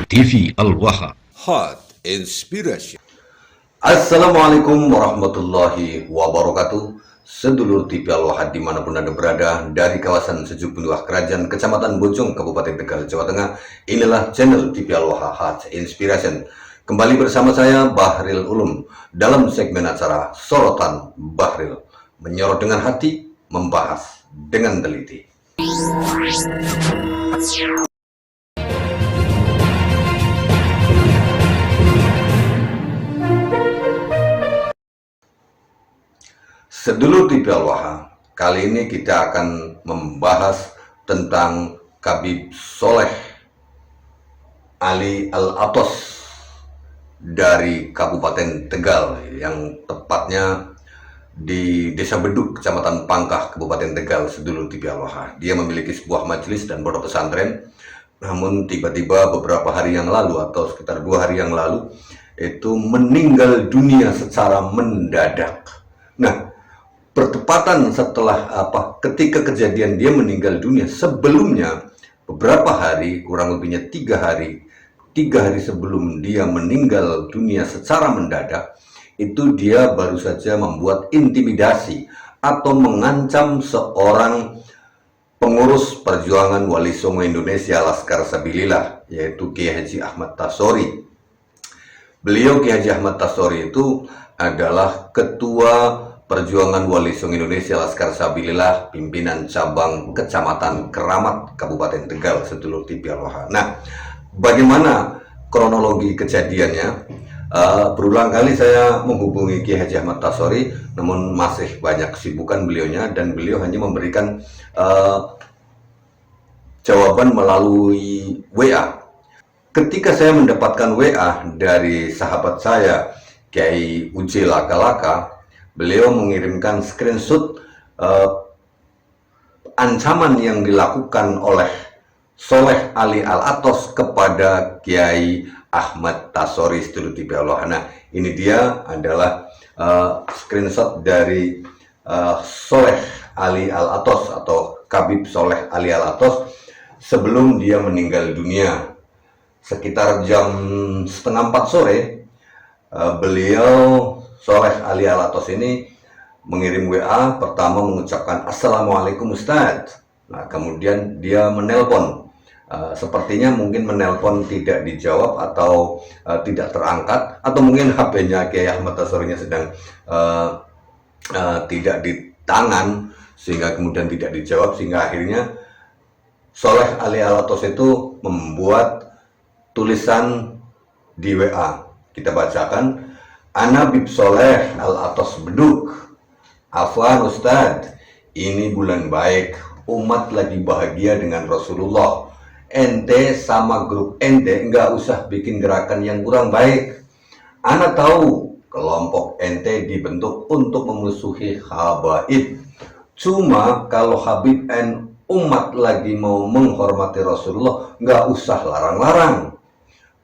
TV Al-Waha. Hot Inspiration. Assalamualaikum warahmatullahi wabarakatuh. Sedulur TV Al-Waha dimanapun Anda berada, dari kawasan Sejuk Benua Kerajaan Kecamatan Bojong, Kabupaten Tegal, Jawa Tengah. Inilah channel TV Al-Waha Hot Inspiration. Kembali bersama saya Bahril Ulum dalam segmen acara Sorotan Bahril, menyorot dengan hati, membahas dengan teliti. Sedulur TV Al-Waha, kali ini kita akan membahas tentang Khabib Sholeh Ali Al-Atos dari Kabupaten Tegal, yang tepatnya di Desa Beduk, Kecamatan Pangkah, Kabupaten Tegal. Sedulur TV Al-Waha, dia memiliki sebuah majelis dan pondok pesantren, namun tiba-tiba beberapa hari yang lalu atau sekitar 2 hari yang lalu itu meninggal dunia secara mendadak. Nah, bertepatan setelah ketika kejadian dia meninggal dunia, sebelumnya beberapa hari, kurang lebihnya 3 hari sebelum dia meninggal dunia secara mendadak, itu dia baru saja membuat intimidasi atau mengancam seorang pengurus perjuangan Wali Songo Indonesia Laskar Sabilillah, yaitu Kiai Haji Ahmad Tasori. Beliau, Kiai Haji Ahmad Tasori, itu adalah ketua Perjuangan Wali Songo Indonesia Laskar Sabilillah, pimpinan cabang Kecamatan Keramat, Kabupaten Tegal, sedulur TV Al-Waha. Nah, bagaimana kronologi kejadiannya? Berulang kali saya menghubungi Kiai Haji Ahmad Tasori, namun masih banyak kesibukan beliaunya, dan beliau hanya memberikan jawaban melalui WA. Ketika saya mendapatkan WA dari sahabat saya, Kiai Uji Laka-Laka, beliau mengirimkan screenshot ancaman yang dilakukan oleh Sholeh Ali Al-Atos kepada Kiai Ahmad Tasori, sedulur TV Al-Waha. Nah, ini dia adalah screenshot dari Sholeh Ali Al-Atos atau Khabib Sholeh Ali Al-Atos sebelum dia meninggal dunia. Sekitar jam 3:30 sore, beliau Sholeh Ali Al-Atos ini mengirim WA, pertama mengucapkan Assalamualaikum Ustadz. Nah, kemudian dia menelpon. Sepertinya mungkin menelpon tidak dijawab atau tidak terangkat, atau mungkin HP-nya Kiai Ahmad Tasorinya sedang tidak di tangan, sehingga kemudian tidak dijawab, sehingga akhirnya Sholeh Ali Al-Atos itu membuat tulisan di WA. Kita bacakan. Ana Bib Sholeh Al-Atos Beduk. Afwan Ustadz, ini bulan baik, umat lagi bahagia dengan Rasulullah. Ente sama grup ente nggak usah bikin gerakan yang kurang baik. Ana tahu kelompok ente dibentuk untuk memusuhi habaib. Cuma kalau Habib and umat lagi mau menghormati Rasulullah, nggak usah larang-larang.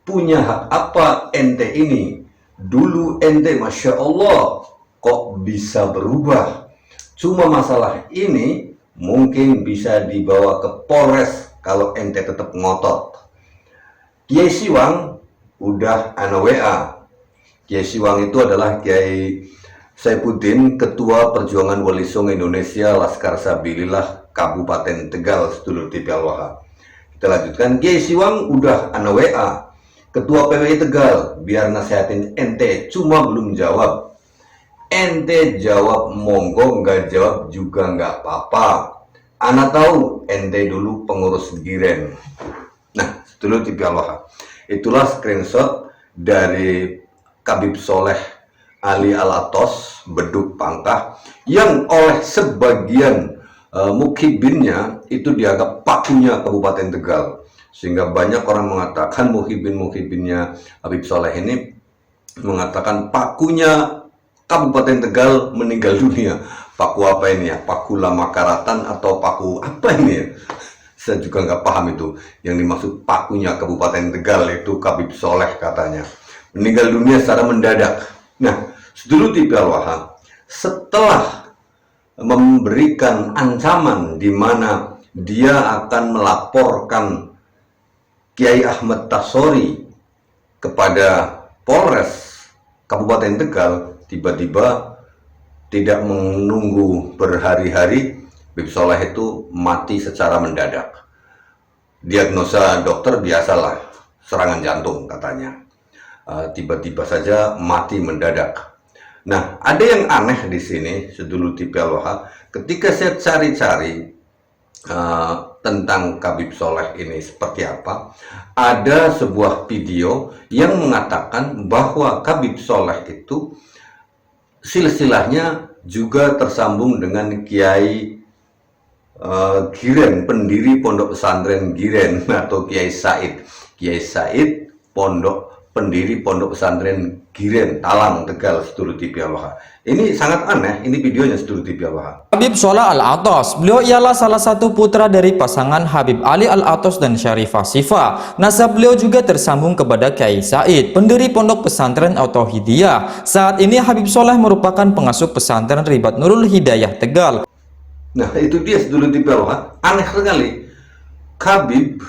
Punya hak apa ente ini? Dulu ente Masya Allah kok bisa berubah. Cuma masalah ini mungkin bisa dibawa ke Polres kalau ente tetap ngotot. Kiai Siwang udah ana WA. Kiai Siwang itu adalah Kiai Saifuddin, Ketua Perjuangan Wali Songo Indonesia Laskar Sabilillah Kabupaten Tegal, sedulur TV Al-Waha. Kita lanjutkan. Kiai Siwang udah ana WA. Ketua PWI Tegal, biar nasihatin ente, cuma belum jawab. Ente jawab monggo, nggak jawab juga nggak apa-apa. Ana tahu ente dulu pengurus Giren. Nah, sedulur TV Al-Waha, itulah screenshot dari Khabib Sholeh Ali Al-Atos Beduk Pangkah, yang oleh sebagian mukhibinnya itu dianggap pakunya Kabupaten Tegal. Sehingga banyak orang mengatakan, mukhibin-mukhibinnya Khabib Sholeh ini mengatakan pakunya Kabupaten Tegal meninggal dunia. Paku apa ini ya? Paku lama karatan atau paku apa ini ya? Saya juga nggak paham itu. Yang dimaksud pakunya Kabupaten Tegal itu Khabib Sholeh katanya. Meninggal dunia secara mendadak. Nah, sedulur TV Al-Waha, setelah memberikan ancaman di mana dia akan melaporkan Kiai Ahmad Tasori kepada Polres Kabupaten Tegal, tiba-tiba tidak menunggu berhari-hari, Habib Soleh itu mati secara mendadak. Diagnosa dokter biasalah, serangan jantung katanya. Tiba-tiba saja mati mendadak. Nah, ada yang aneh di sini, sedulur TV Aloha, ketika saya cari-cari tentang Habib Soleh ini seperti apa, ada sebuah video yang mengatakan bahwa Habib Soleh itu silsilahnya juga tersambung dengan Kiai Giren, pendiri Pondok Pesantren Giren atau Kiai Said. Kiai Said pendiri Pondok Pesantren Giren, Talang, Tegal, sedulur TV Aloha. Ini sangat aneh, ini videonya sedulur TV Aloha. Habib Soleh Al-Atos, beliau ialah salah satu putra dari pasangan Habib Ali Al-Atos dan Syarifah Sifa. Nasab beliau juga tersambung kepada Kiai Said, pendiri Pondok Pesantren At-Tauhidiyah. Saat ini Habib Soleh merupakan pengasuh pesantren Ribat Nurul Hidayah Tegal. Nah, itu dia sedulur TV Aloha, aneh sekali. Habib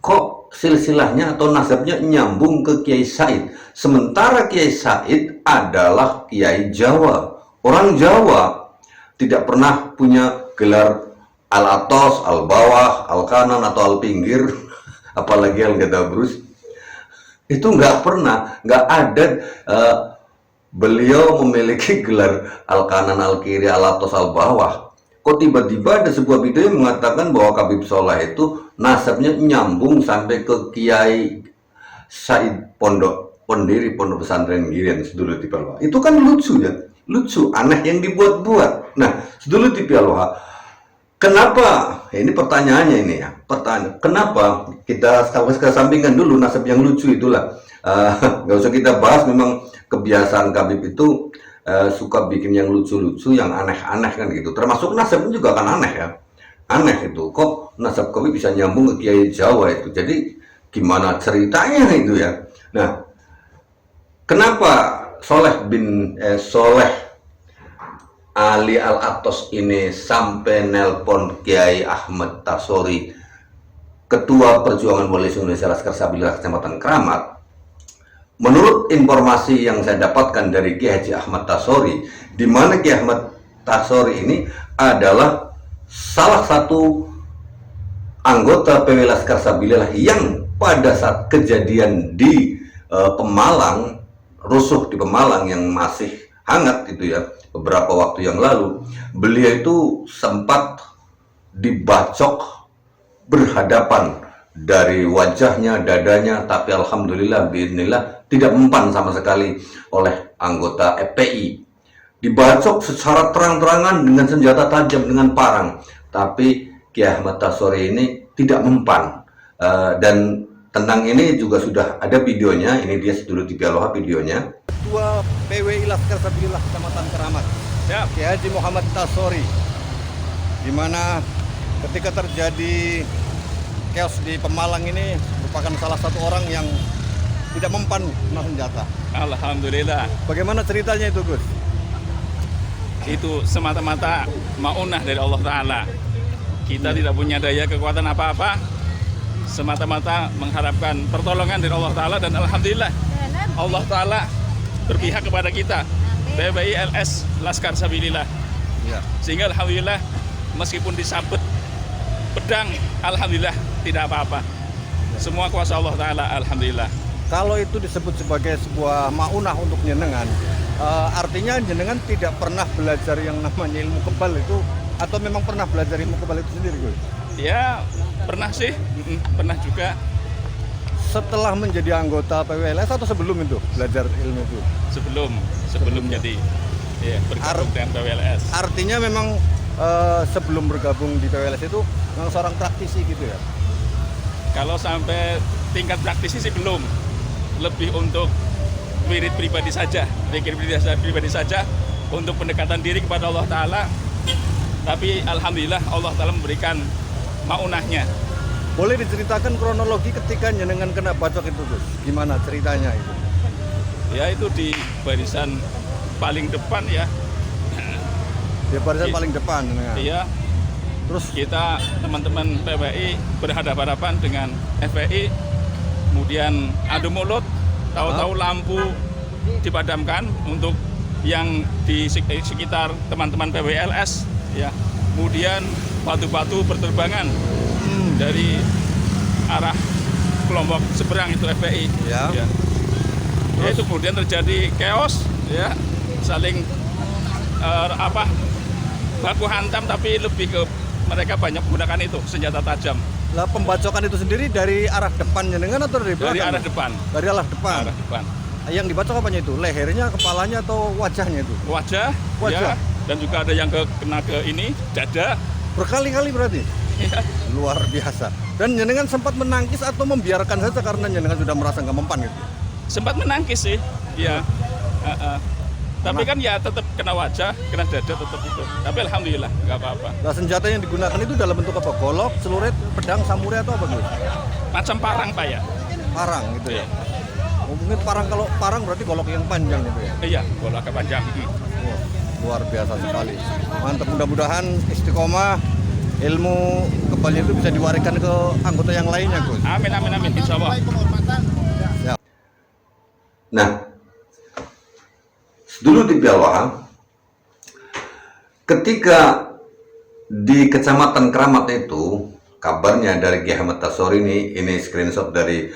kok silsilahnya atau nasabnya nyambung ke Kiai Said, sementara Kiai Said adalah Kiai Jawa, orang Jawa, tidak pernah punya gelar Al-Atos, Al-Bawah, Al-Kanan atau Al-Pinggir, apalagi Al-Gadabrus. Itu nggak pernah, nggak ada. Beliau memiliki gelar Al-Kanan, Al-Kiri, Al-Atos, Al-Bawah. Kok tiba-tiba ada sebuah video yang mengatakan bahwa Habib Soleh itu nasabnya nyambung sampai ke Kiai Said pendiri Pondok Pesantren Giren, sedulur TV Aloha. Itu kan lucu ya, lucu, aneh yang dibuat-buat. Nah, sedulur TV Aloha, kenapa? Ini pertanyaannya ini ya, kenapa kita sampingkan dulu nasab yang lucu itulah. Nggak usah kita bahas, memang kebiasaan Habib itu suka bikin yang lucu-lucu, yang aneh-aneh kan gitu. Termasuk nasabnya juga kan aneh ya. Aneh itu, kok nasab Habib bisa nyambung ke Kiai Jawa itu. Jadi gimana ceritanya itu ya. Nah, kenapa Soleh Ali Al-Atos ini sampai nelpon Kiai Ahmad Tasori, Ketua Perjuangan Wali Indonesia Laskar Sabilillah Kecamatan Keramat? Menurut informasi yang saya dapatkan dari Kiai Haji Ahmad Tasori, di mana Kiai Ahmad Tasori ini adalah salah satu anggota PW Laskar Sabilillah yang pada saat kejadian di Pemalang, rusuh di Pemalang yang masih hangat itu ya, beberapa waktu yang lalu, beliau itu sempat dibacok berhadapan dari wajahnya, dadanya, tapi alhamdulillah, biidznillah, tidak mempan sama sekali oleh anggota FPI. Dibacok secara terang-terangan dengan senjata tajam, dengan parang, tapi Kiai Ahmad Tasori ini tidak mempan. Dan tentang ini juga sudah ada videonya. Ini dia sedulur TV Aloha videonya. Ketua PWI Laskar Sabilillah Kecamatan Keramat, Kiai Haji Muhammad Tasori, di mana ketika terjadi chaos di Pemalang ini merupakan salah satu orang yang tidak mempan kena senjata. Alhamdulillah. Bagaimana ceritanya itu, Gus? Itu semata-mata maunah dari Allah Ta'ala. Kita tidak punya daya kekuatan apa-apa, semata-mata mengharapkan pertolongan dari Allah Ta'ala, dan alhamdulillah Allah Ta'ala berpihak kepada kita, PWI LS Laskar Sabilillah. Ya. Sehingga alhamdulillah meskipun disabet pedang, alhamdulillah tidak apa-apa. Semua kuasa Allah Ta'ala, alhamdulillah. Kalau itu disebut sebagai sebuah maunah untuk jenengan, artinya jenengan tidak pernah belajar yang namanya ilmu kebal itu, atau memang pernah belajar ilmu kebal itu sendiri, Gus? Ya, pernah sih, pernah juga. Setelah menjadi anggota PWLS atau sebelum itu belajar ilmu itu? Sebelum jadi ya, bergabung dengan PWLS. Artinya memang sebelum bergabung di PWLS itu memang seorang praktisi gitu ya? Kalau sampai tingkat praktisi sih belum, lebih untuk wirid pribadi saja, zikir pribadi saja, untuk pendekatan diri kepada Allah Ta'ala. Tapi alhamdulillah Allah Ta'ala memberikan maunahnya. Boleh diceritakan kronologi ketika jenengan kena bacok itu, Gus? Gimana ceritanya itu? Ya itu di barisan paling depan ya. Di barisan paling depan jenengan? Iya, Terus kita teman-teman PWI berhadapan-hadapan dengan FPI, kemudian adu mulut, tahu-tahu lampu dipadamkan untuk yang di sekitar teman-teman PWLS, ya. Kemudian batu-batu berterbangan dari arah kelompok seberang itu FPI. Ya. Ya. Ya, itu kemudian terjadi chaos, ya, saling baku hantam, tapi lebih ke mereka banyak menggunakan itu senjata tajam lah, pembacokan itu sendiri dari arah depan jenengan atau dari belakang? dari arah depan. Dari arah depan. Arah depan. Yang dibacok apanya itu? Lehernya, kepalanya, atau wajahnya itu? Wajah. Wajah. Ya, dan juga ada yang kena ke ini dada. Berkali-kali berarti? Ya. Luar biasa. Dan jenengan sempat menangkis atau membiarkan saja karena jenengan sudah merasa nggak mempan gitu? Sempat menangkis sih, ya. Tapi kan ya tetap kena wajah, kena dada tetap itu. Tapi alhamdulillah nggak apa-apa. Nah, senjata yang digunakan itu dalam bentuk apa? Golok, celurit, pedang, samurai, atau apa gitu? Macam parang Pak ya. Parang gitu ya? Iya. Oh, mungkin parang, kalau parang berarti golok yang panjang gitu ya? Iya, bola agak panjang. Wah, luar biasa sekali. Mantap, mudah-mudahan istiqomah ilmu kebalnya itu bisa diwariskan ke anggota yang lainnya, Gus. Amin, amin, amin. Insya Allah. Siap. Nah, dulu di Bialwah, ketika di Kecamatan Keramat itu, kabarnya dari Kiai Ahmad Tasori ini screenshot dari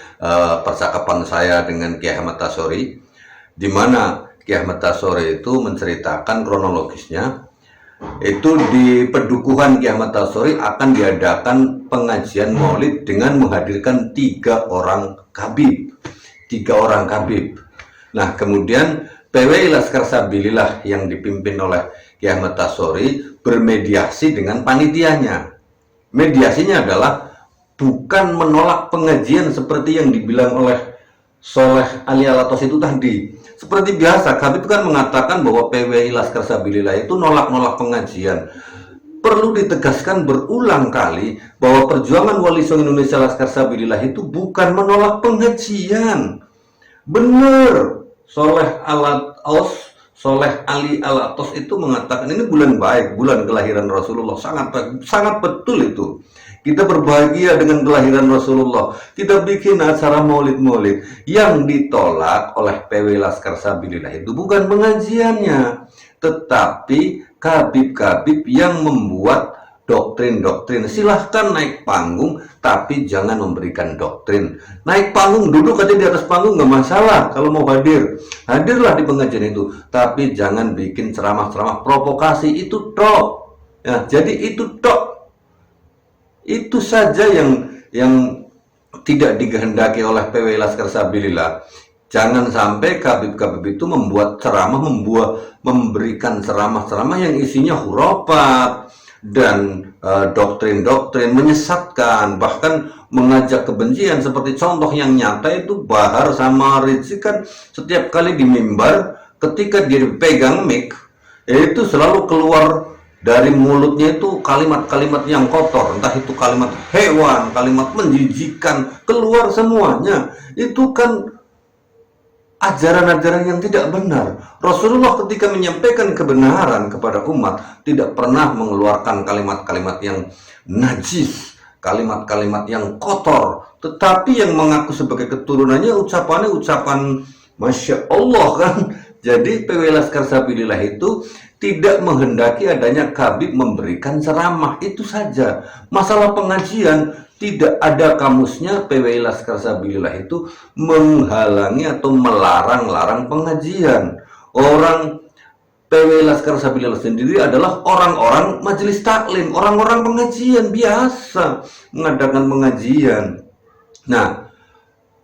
percakapan saya dengan Kiai Ahmad Tasori, di mana Kiai Ahmad Tasori itu menceritakan kronologisnya, itu di Pedukuhan Kiai Ahmad Tasori akan diadakan pengajian maulid dengan menghadirkan 3 orang kabib. Nah, kemudian PWI Laskar Sabilillah yang dipimpin oleh Kiai Ahmad Tasori bermediasi dengan panitianya. Mediasinya adalah bukan menolak pengajian seperti yang dibilang oleh Soleh Ali Alatos itu tadi. Seperti biasa, Habib kan mengatakan bahwa PWI Laskar Sabilillah itu nolak-nolak pengajian. Perlu ditegaskan berulang kali bahwa perjuangan Wali Songo Indonesia Laskar Sabilillah itu bukan menolak pengajian. Benar, Soleh Ali Alatos itu mengatakan ini bulan baik, bulan kelahiran Rasulullah, sangat betul itu. Kita berbahagia dengan kelahiran Rasulullah. Kita bikin acara maulid-maulid. Yang ditolak oleh PW Laskar Sabilillah itu bukan pengajiannya, tetapi kabib-kabib yang membuat doktrin-doktrin. Silahkan naik panggung, tapi jangan memberikan doktrin. Naik panggung, duduk aja di atas panggung, nggak masalah. Kalau mau hadirlah di pengajian itu. Tapi jangan bikin ceramah-ceramah provokasi, itu tok. Ya, jadi itu tok. Itu saja yang tidak dikehendaki oleh PW Laskar Sabilillah. Jangan sampai kabib-kabib itu membuat ceramah, memberikan ceramah-ceramah yang isinya hurafat dan doktrin-doktrin menyesatkan, bahkan mengajak kebencian. Seperti contoh yang nyata itu Bahar sama Rizky kan setiap kali di mimbar ketika dia pegang mic itu selalu keluar dari mulutnya itu kalimat-kalimat yang kotor, entah itu kalimat hewan, kalimat menjijikan, keluar semuanya. Itu kan ajaran-ajaran yang tidak benar. Rasulullah ketika menyampaikan kebenaran kepada umat tidak pernah mengeluarkan kalimat-kalimat yang najis, kalimat-kalimat yang kotor, tetapi yang mengaku sebagai keturunannya ucapannya ucapan Masya Allah kan. Jadi PW Laskar Sabilillah itu tidak menghendaki adanya kabib memberikan ceramah, itu saja. Masalah pengajian tidak ada kamusnya PWI Laskar Sabilillah itu menghalangi atau melarang-larang pengajian. Orang PWI Laskar Sabilillah sendiri adalah orang-orang majelis taklim, orang-orang pengajian biasa mengadakan pengajian. Nah,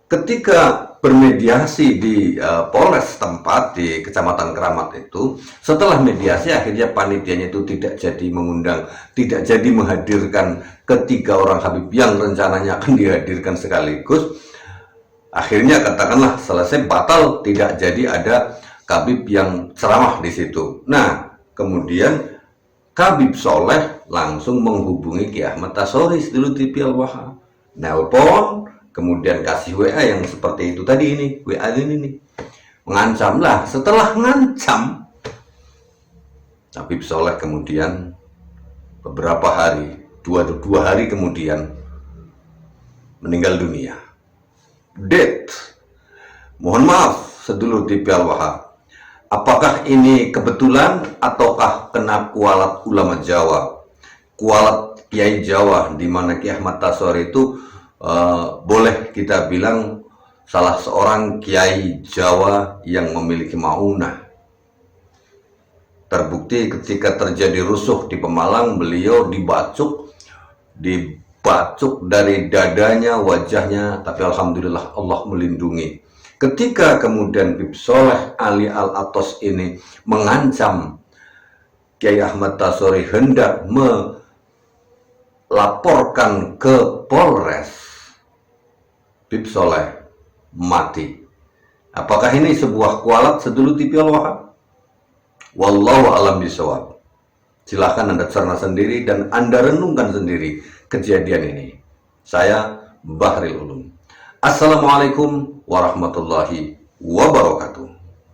ketika bermediasi di Polres tempat di Kecamatan Keramat itu, setelah mediasi akhirnya panitianya itu tidak jadi mengundang, tidak jadi menghadirkan ketiga orang habib yang rencananya akan dihadirkan sekaligus. Akhirnya katakanlah selesai, batal, tidak jadi ada kabib yang ceramah di situ. Nah, kemudian Kabib Soleh langsung menghubungi Kiai Ahmad Tasori dulu di Bialwah, nelpon, kemudian kasih WA yang seperti itu tadi ini, WA ini nih. Mengancam lah. Setelah ngancam, Habib Soleh kemudian beberapa hari, dua hari kemudian meninggal dunia. Mohon maaf sedulur TV Al-Wahhab, apakah ini kebetulan ataukah kena kualat ulama Jawa, kualat Kiai Jawa, di mana Kiai Ahmad Tasori itu boleh kita bilang salah seorang Kiai Jawa yang memiliki maunah. Terbukti ketika terjadi rusuh di Pemalang, beliau dibacuk dari dadanya, wajahnya, tapi alhamdulillah Allah melindungi. Ketika kemudian Habib Soleh Ali Al-Atos ini mengancam Kiai Ahmad Tasori hendak melaporkan ke Polres, Habib Soleh mati. Apakah ini sebuah kualat sedulur TV Al-Wahhab? Wallahu alam bisawab. Silahkan Anda cerna sendiri dan Anda renungkan sendiri kejadian ini. Saya Bahril Ulum. Assalamualaikum warahmatullahi wabarakatuh.